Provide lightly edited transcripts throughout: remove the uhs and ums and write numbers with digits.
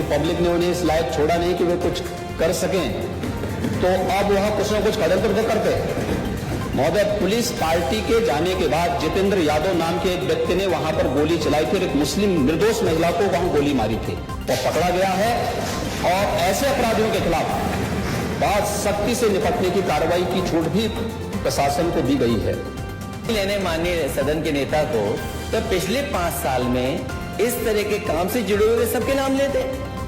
क्योंकि पब्लिक ने उन्हें इस लायक छोड़ा नहीं कि वे कुछ कर सकें, तो अब वह कुछ न कुछ षड्यंत्र तो करते। महोदय, पुलिस पार्टी के जाने के बाद जितेंद्र यादव नाम के एक व्यक्ति ने वहां पर गोली चलाई थी और एक मुस्लिम निर्दोष महिला को वहां गोली मारी थी, तो पकड़ा गया है और ऐसे अपराधियों के खिलाफ बहुत सख्ती से निपटने की कार्रवाई की छूट भी प्रशासन को दी गई है। लेने माननीय सदन के नेता को तो पिछले 5 साल में इस तरह के काम से जुड़े हुए सबके नाम लेते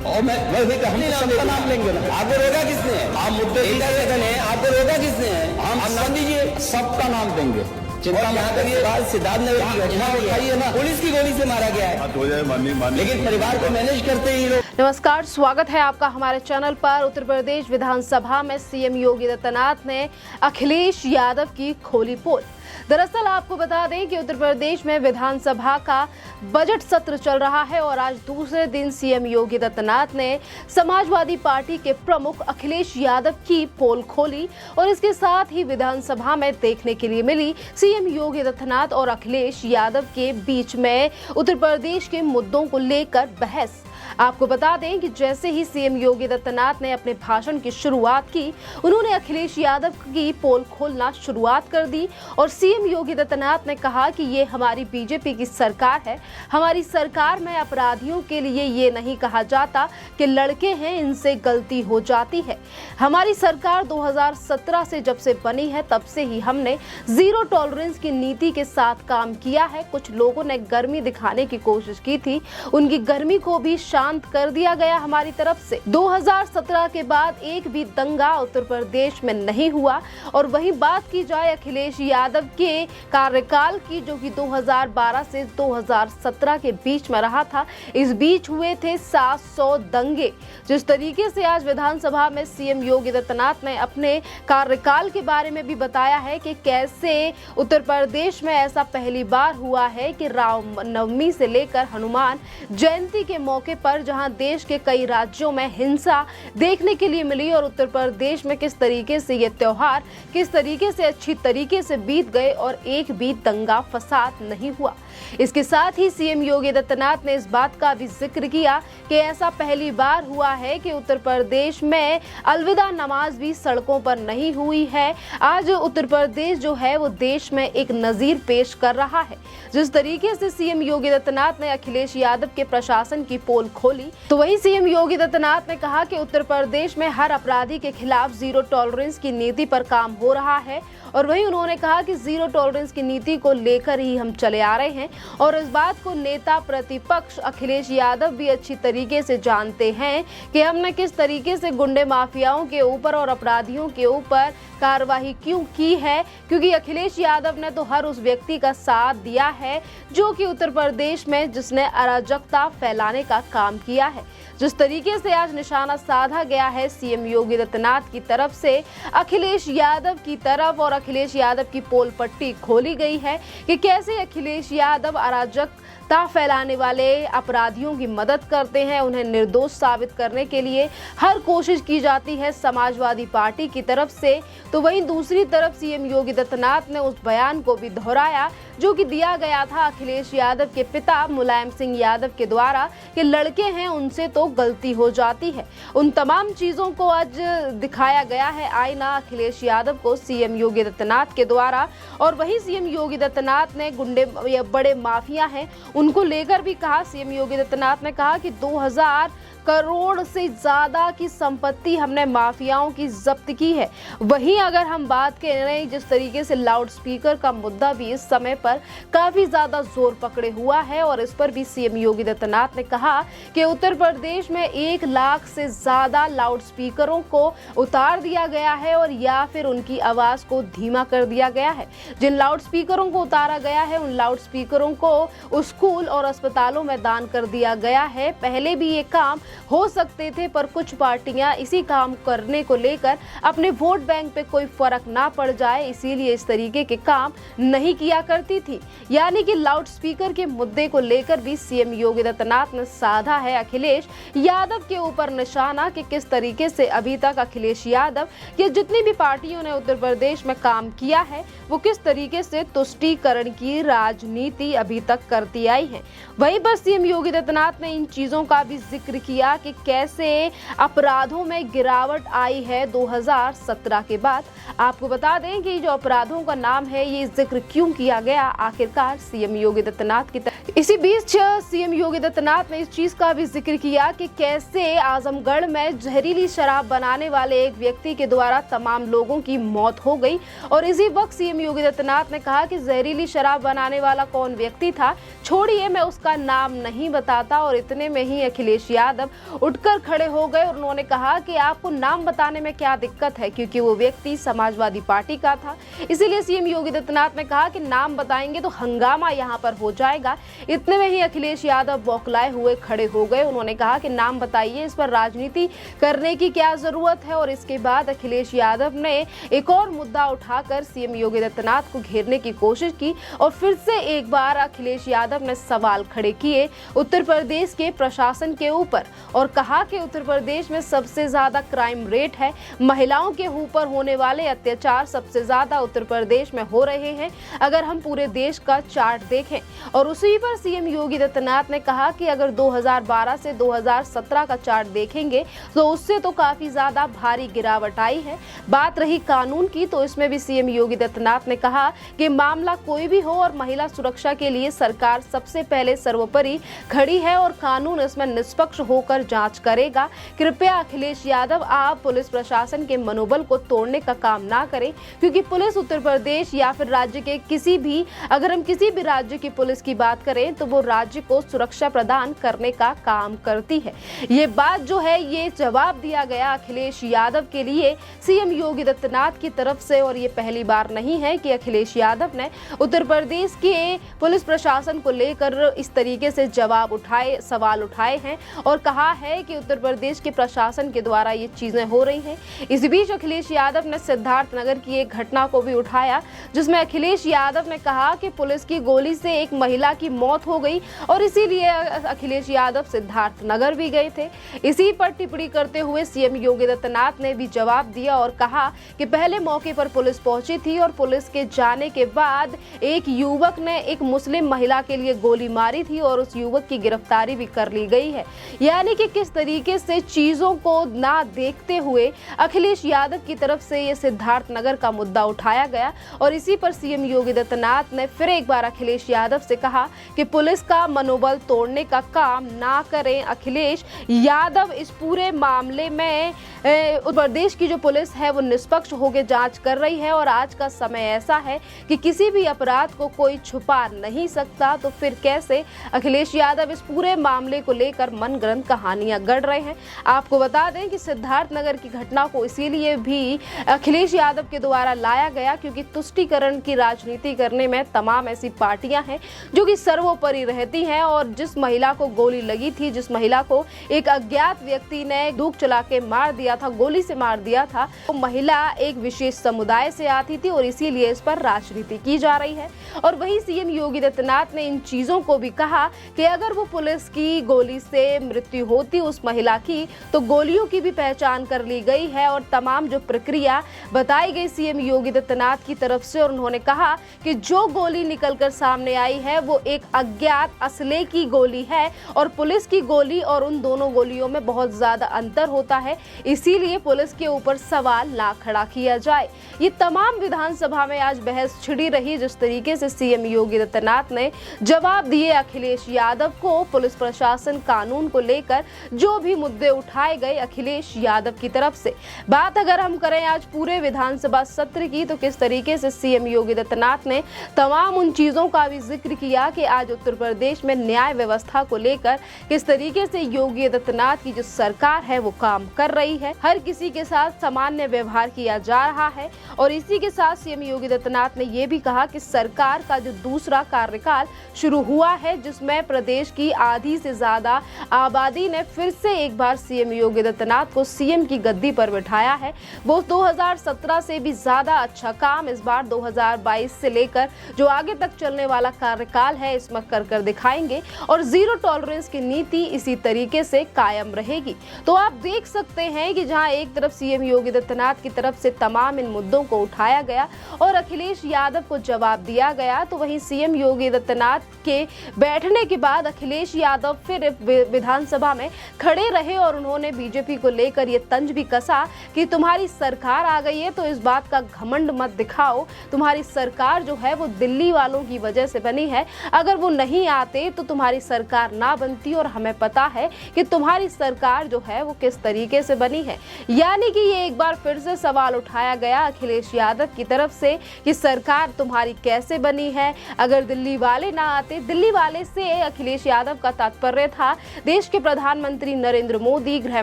और मैं सबका नाम लेंगे ना। आपको रोका किसने है? आप मुद्दे सदन है, आपको रोका किसने है? हम नाम दीजिए, सबका नाम देंगे। चिंता यहाँ तक ये सिद्धार्थ नगर की घटना है ना, पुलिस की गोली से मारा गया है, लेकिन परिवार को मैनेज करते ही लोग। नमस्कार, स्वागत है आपका हमारे चैनल पर। उत्तर प्रदेश विधानसभा में सीएम योगी आदित्यनाथ ने अखिलेश यादव की खोली पोल। दरअसल आपको बता दें कि उत्तर प्रदेश में विधानसभा का बजट सत्र चल रहा है और आज दूसरे दिन सीएम योगी आदित्यनाथ ने समाजवादी पार्टी के प्रमुख अखिलेश यादव की पोल खोली और इसके साथ ही विधानसभा में देखने के लिए मिली सीएम योगी आदित्यनाथ और अखिलेश यादव के बीच में उत्तर प्रदेश के मुद्दों को लेकर बहस। आपको बता दें कि जैसे ही सीएम योगी आदित्यनाथ ने अपने भाषण की शुरुआत की, उन्होंने अखिलेश यादव की पोल खोलना शुरुआत कर दी और सीएम योगी आदित्यनाथ ने कहा कि ये हमारी बीजेपी की सरकार है, हमारी सरकार में अपराधियों के लिए ये नहीं कहा जाता कि लड़के हैं इनसे गलती हो जाती है। हमारी सरकार 2017 से जब से बनी है तब से ही हमने जीरो टॉलरेंस की नीति के साथ काम किया है। कुछ लोगों ने गर्मी दिखाने की कोशिश की थी, उनकी गर्मी को भी शांत कर दिया गया हमारी तरफ से। 2017 के बाद एक भी दंगा उत्तर प्रदेश में नहीं हुआ। और वहीं बात की जाए अखिलेश यादव के कार्यकाल की, जो कि 2012 से 2017 के बीच में रहा था, इस बीच हुए थे 700 दंगे। जिस तरीके से आज विधानसभा में सीएम योगी आदित्यनाथ ने अपने कार्यकाल के बारे में भी बताया है कि कैसे उत्तर प्रदेश में ऐसा पहली बार हुआ है कि राम नवमी से लेकर हनुमान जयंती के मौके पर जहां देश के कई राज्यों में हिंसा देखने के लिए मिली और उत्तर प्रदेश में किस तरीके से ये त्योहार किस तरीके से अच्छी तरीके से बीत गए और एक भी दंगा फसाद नहीं हुआ। इसके साथ ही सीएम योगी आदित्यनाथ ने इस बात का भी जिक्र किया कि ऐसा पहली बार हुआ है कि उत्तर प्रदेश में अलविदा नमाज भी सड़कों पर नहीं हुई है। आज उत्तर प्रदेश जो है वो देश में एक नजीर पेश कर रहा है। जिस तरीके से सीएम योगी आदित्यनाथ ने अखिलेश यादव के प्रशासन की पोल खोली, तो वहीं सीएम योगी आदित्यनाथ ने कहा कि उत्तर प्रदेश में हर अपराधी के खिलाफ जीरो टॉलरेंस की नीति पर काम हो रहा है। और वहीं उन्होंने कहा कि जीरो टॉलरेंस की नीति को लेकर ही हम चले आ रहे हैं और इस बात को नेता प्रतिपक्ष अखिलेश यादव भी अच्छी तरीके से जानते हैं कि हमने किस तरीके से गुंडे माफियाओं के ऊपर और अपराधियों के ऊपर कार्रवाई क्यों की है, क्योंकि अखिलेश यादव ने तो हर उस व्यक्ति का साथ दिया है जो कि उत्तर प्रदेश में जिसने अराजकता फैलाने का काम किया है। जिस तरीके से आज निशाना साधा गया है सीएम योगी आदित्यनाथ की तरफ से अखिलेश यादव की तरफ और अखिलेश यादव की पोल पट्टी खोली गई है कि कैसे अखिलेश यादव अराजकता फैलाने वाले अपराधियों की मदद करते हैं, उन्हें निर्दोष साबित करने के लिए हर कोशिश की जाती है समाजवादी पार्टी की तरफ से। तो वहीं दूसरी तरफ सीएम योगी आदित्यनाथ ने उस बयान को भी दोहराया जो कि दिया गया था अखिलेश यादव के पिता मुलायम सिंह यादव के द्वारा कि लड़के हैं उनसे तो गलती हो जाती है। उन तमाम चीजों को आज दिखाया गया है आईना अखिलेश यादव को सीएम योगी आदित्यनाथ के द्वारा। और वही सीएम योगी आदित्यनाथ ने गुंडे या बड़े माफिया हैं उनको लेकर भी कहा। सीएम योगी आदित्यनाथ ने कहा कि 2000 करोड़ से ज्यादा की संपत्ति हमने माफियाओं की जब्त की है। वहीं अगर हम बात करें जिस तरीके से लाउड स्पीकर का मुद्दा भी इस समय पर काफी ज्यादा जोर पकड़े हुआ है और इस पर भी सीएम योगी आदित्यनाथ ने कहा कि उत्तर प्रदेश में 1 लाख से ज्यादा लाउड स्पीकरों को उतार दिया गया है और या फिर उनकी आवाज को धीमा कर दिया गया है। जिन लाउड स्पीकरों को उतारा गया है उन लाउड स्पीकरों को स्कूल और अस्पतालों में दान कर दिया गया है। पहले भी ये काम हो सकते थे पर कुछ पार्टियां इसी काम करने को लेकर अपने वोट बैंक पे कोई फर्क ना पड़ जाए इसीलिए इस तरीके के काम नहीं किया करती थी। यानी कि लाउड स्पीकर के मुद्दे को लेकर भी सीएम योगी आदित्यनाथ ने साधा है अखिलेश यादव के ऊपर निशाना कि किस तरीके से अभी तक अखिलेश यादव ये जितनी भी पार्टियों ने उत्तर प्रदेश में काम किया है वो किस तरीके से तुष्टीकरण की राजनीति अभी तक करती आई है। वहीं पर सीएम योगी आदित्यनाथ ने इन चीजों का भी जिक्र किया किया कि कैसे अपराधों में गिरावट आई है 2017 के बाद। आपको बता दें कि जो अपराधों का नाम है ये जिक्र क्यों किया गया आखिरकार सीएम योगी आदित्यनाथ की तरफ। इसी बीच सीएम योगी आदित्यनाथ ने इस चीज का भी जिक्र किया कि कैसे आजमगढ़ में जहरीली शराब बनाने वाले एक व्यक्ति के द्वारा तमाम लोगों की मौत हो गई। और इसी वक्त सीएम योगी आदित्यनाथ ने कहा कि जहरीली शराब बनाने वाला कौन व्यक्ति था छोड़िए, मैं उसका नाम नहीं बताता। और इतने में ही अखिलेश यादव उठकर खड़े हो गए और उन्होंने कहा कि आपको नाम बताने में क्या दिक्कत है, क्योंकि वो व्यक्ति समाजवादी पार्टी का था। इसीलिए सीएम योगी आदित्यनाथ ने कहा कि नाम बताएंगे तो हंगामा यहाँ पर हो जाएगा। इतने में ही अखिलेश यादव बौखलाए हुए खड़े हो गए। उन्होंने कहा कि नाम बताइए, इस पर राजनीति करने की क्या जरूरत है। और इसके बाद अखिलेश यादव ने एक और मुद्दा उठाकर सीएम योगी आदित्यनाथ को घेरने की कोशिश की और फिर से एक बार अखिलेश यादव ने सवाल खड़े किए उत्तर प्रदेश के प्रशासन के ऊपर और कहा कि उत्तर प्रदेश में सबसे ज्यादा क्राइम रेट है, महिलाओं के ऊपर होने वाले अत्याचार सबसे ज्यादा उत्तर प्रदेश में हो रहे हैं अगर हम पूरे देश का चार्ट देखें। और उसी पर सीएम योगी आदित्यनाथ ने कहा कि अगर 2012 से 2017 का चार्ट देखेंगे तो उससे तो काफी ज्यादा भारी गिरावट आई है। बात रही कानून की तो इसमें भी सीएम योगी आदित्यनाथ ने कहा कि मामला कोई भी हो और महिला सुरक्षा के लिए सरकार सबसे पहले सर्वोपरि खड़ी है और कानून इसमें निष्पक्ष होकर जांच करेगा। कृपया अखिलेश यादव आप पुलिस प्रशासन के मनोबल को तोड़ने का काम ना करें, क्योंकि पुलिस उत्तर प्रदेश या फिर राज्य के किसी भी, अगर हम किसी भी राज्य की पुलिस की बात करें तो वो राज्य को सुरक्षा प्रदान करने का काम करती है। ये बात जो है ये जवाब दिया गया अखिलेश यादव के लिए सीएम योगी आदित्यनाथ की तरफ से। और ये पहली बार नहीं है कि अखिलेश यादव ने उत्तर प्रदेश के पुलिस प्रशासन को लेकर इस तरीके से सवाल उठाए हैं और कहा है कि उत्तर प्रदेश के प्रशासन के द्वारा ये चीजें हो रही हैं। इस बीच अखिलेश यादव ने सिद्धार्थनगर की एक घटना को भी उठाया जिसमें अखिलेश यादव ने कहा कि पुलिस की गोली से एक महिला की मौत हो गई और इसीलिए अखिलेश यादव सिद्धार्थनगर भी गए थे। इसी पर टिप्पणी करते हुए सीएम योगी आदित्यनाथ ने भी जवाब दिया और कहा कि पहले मौके पर पुलिस पहुंची थी और पुलिस के जाने के बाद एक युवक ने एक मुस्लिम महिला के लिए गोली मारी थी और उस युवक की गिरफ्तारी भी कर ली गई है। यानी कि किस तरीके से चीजों को ना देखते हुए अखिलेश यादव की तरफ से ये सिद्धार्थनगर का मुद्दा उठाया गया। और इसी पर सीएम योगी आदित्यनाथ ने फिर एक बार अखिलेश यादव से कहा कि पुलिस का मनोबल तोड़ने का काम ना करें। अखिलेश यादव इस पूरे मामले में उत्तर प्रदेश की जो पुलिस है वो निष्पक्ष होकर जांच कर रही है और आज का समय ऐसा है कि किसी भी अपराध को कोई छुपा नहीं सकता। तो फिर कैसे अखिलेश यादव इस पूरे मामले को लेकर मनगढ़ंत कहानियां गढ़ रहे हैं। आपको बता दें कि सिद्धार्थनगर की घटना को इसीलिए भी अखिलेश यादव के द्वारा लाया गया क्योंकि तुष्टीकरण की राजनीति करने में तमाम ऐसी पार्टियां हैं जो कि सर्वोपरि रहती हैं। और जिस महिला को गोली लगी थी, जिस महिला को एक अज्ञात व्यक्ति ने बंदूक चला के मार दिया था, गोली से मार दिया था, वो महिला एक विशेष समुदाय से आती थी और इसीलिए इस पर राजनीति की जा रही है। और वही सीएम योगी आदित्यनाथ ने इन चीजों को भी कहा कि अगर वो पुलिस की गोली से मृत्यु होती उस महिला की तो गोलियों की भी पहचान कर ली गई है और तमाम जो प्रक्रिया बताई गई सीएम योगी आदित्यनाथ की तरफ से। और उन्होंने कहा कि जो गोली निकलकर सामने आई है वो एक अज्ञात असले की गोली है और पुलिस की गोली और उन दोनों गोलियों में बहुत ज्यादा अंतर होता है, इसीलिए पुलिस के ऊपर सवाल ना खड़ा किया जाए। ये तमाम विधानसभा में आज बहस छिड़ी रही जिस तरीके से सीएम योगी आदित्यनाथ ने जवाब दिए अखिलेश यादव को। पुलिस प्रशासन कानून को लेकर जो भी मुद्दे उठाए गए अखिलेश यादव की तरफ से। बात अगर हम करें आज पूरे विधानसभा सत्र की तो किस तरीके से सीएम योगी आदित्यनाथ ने तमाम उन चीजों का भी जिक्र किया कि आज उत्तर प्रदेश में न्याय व्यवस्था को लेकर किस तरीके से योगी आदित्यनाथ की जो सरकार है वो काम कर रही है। हर किसी के साथ सामान्य व्यवहार किया जा रहा है और इसी के साथ सीएम योगी आदित्यनाथ ने यह भी कहा कि सरकार का जो दूसरा कार्यकाल शुरू हुआ है जिसमें प्रदेश की आधी से ज्यादा आबादी ने फिर से एक बार सीएम योगी आदित्यनाथ को सीएम की गद्दी पर बिठाया है। वो 2017 से भी ज्यादा अच्छा काम इस बार 2022 से लेकर जो आगे तक चलने वाला कार्यकाल है इसमें कर दिखाएंगे और जीरो टॉलरेंस की नीति इसी तरीके से कायम रहेगी। तो आप देख सकते हैं कि जहां एक तरफ सीएम योगी आदित्यनाथ की तरफ से तमाम इन मुद्दों को उठाया गया और अखिलेश यादव को जवाब दिया गया, तो वहीं सीएम योगी आदित्यनाथ के बैठने के बाद अखिलेश यादव फिर विधानसभा में खड़े रहे और उन्होंने बीजेपी को लेकर ये तंज भी कसा कि तुम्हारी सरकार आ गई है तो इस बात का घमंड मत दिखाओ, तुम्हारी सरकार जो है वो दिल्ली वालों की वजह से बनी है, अगर वो नहीं आते तो तुम्हारी सरकार ना बनती और हमें पता है कि तुम्हारी सरकार जो है वो किस तरीके से बनी है। यानी कि ये एक बार फिर से सवाल उठाया गया अखिलेश यादव की तरफ से कि सरकार तुम्हारी कैसे बनी है, अगर दिल्ली वाले ना आते। दिल्ली वाले से अखिलेश यादव का तात्पर्य था देश के प्रधानमंत्री नरेंद्र मोदी, गृह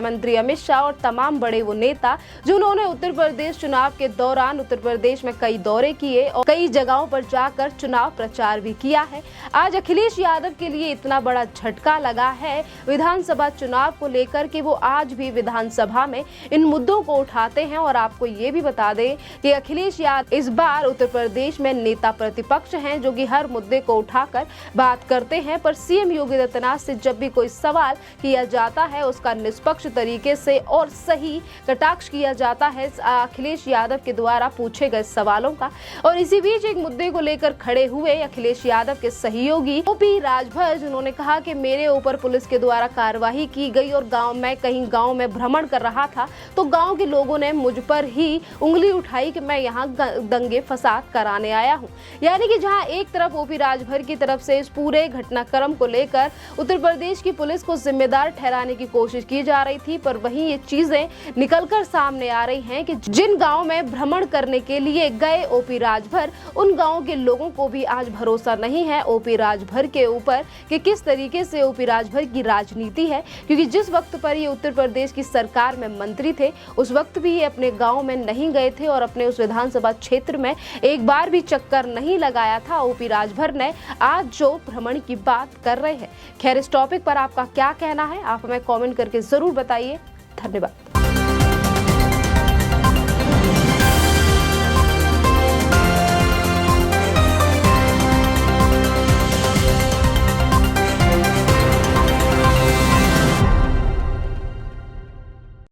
मंत्री अमित शाह और तमाम बड़े वो नेता जिन्होंने उत्तर प्रदेश चुनाव के दौरान उत्तर प्रदेश में कई दौरे किए और कई जगहों पर जाकर चुनाव प्रचार भी किया है। आज अखिलेश यादव के लिए इतना बड़ा झटका लगा है विधानसभा चुनाव को लेकर कि वो आज भी विधानसभा में इन मुद्दों को उठाते हैं। और आपको ये भी बता दें कि अखिलेश यादव इस बार उत्तर प्रदेश में नेता प्रतिपक्ष हैं जो कि हर मुद्दे को उठाकर बात करते हैं, पर सीएम योगी आदित्यनाथ से जब भी कोई सवाल किया जाता है उसका निष्पक्ष तरीके से और सही कटाक्ष किया जाता है अखिलेश यादव के द्वारा पूछे गए सवालों का। और इसी बीच एक मुद्दे को लेकर खड़े हुए अखिलेश यादव के सहयोगी ओपी राजभर, जिन्होंने कहा कि मेरे ऊपर पुलिस के द्वारा कार्रवाई की गई और कहीं गांव में भ्रमण कर रहा था तो गांव के लोगों ने मुझ पर ही उंगली उठाई कि मैं यहां दंगे फसाद कराने आया हूं। यानी कि जहां एक तरफ ओपी राजभर की तरफ से इस पूरे घटनाक्रम को लेकर उत्तर प्रदेश की पुलिस को जिम्मेदार ठहराने की कोशिश की जा रही थी, पर वहीं ये चीजें निकलकर सामने आ रही हैं कि जिन गांव में भ्रमण करने के लिए गए ओपी राजभर, उन गांव के लोगों को भी आज भरोसा नहीं है ओपी राजभर के ऊपर कि किस तरीके से ओपी राजभर की राजनीति है। क्योंकि जिस वक्त पर ये उत्तर प्रदेश की सरकार में मंत्री थे उस वक्त भी ये अपने गांव में नहीं गए थे और अपने उस विधानसभा क्षेत्र में एक बार भी चक्कर नहीं लगाया था ओपी राजभर ने, आज जो भ्रमण की बात कर रहे हैं। खैर, इस टॉपिक पर आपका क्या कहना है आप हमें कमेंट करके जरूर बताइए। धन्यवाद।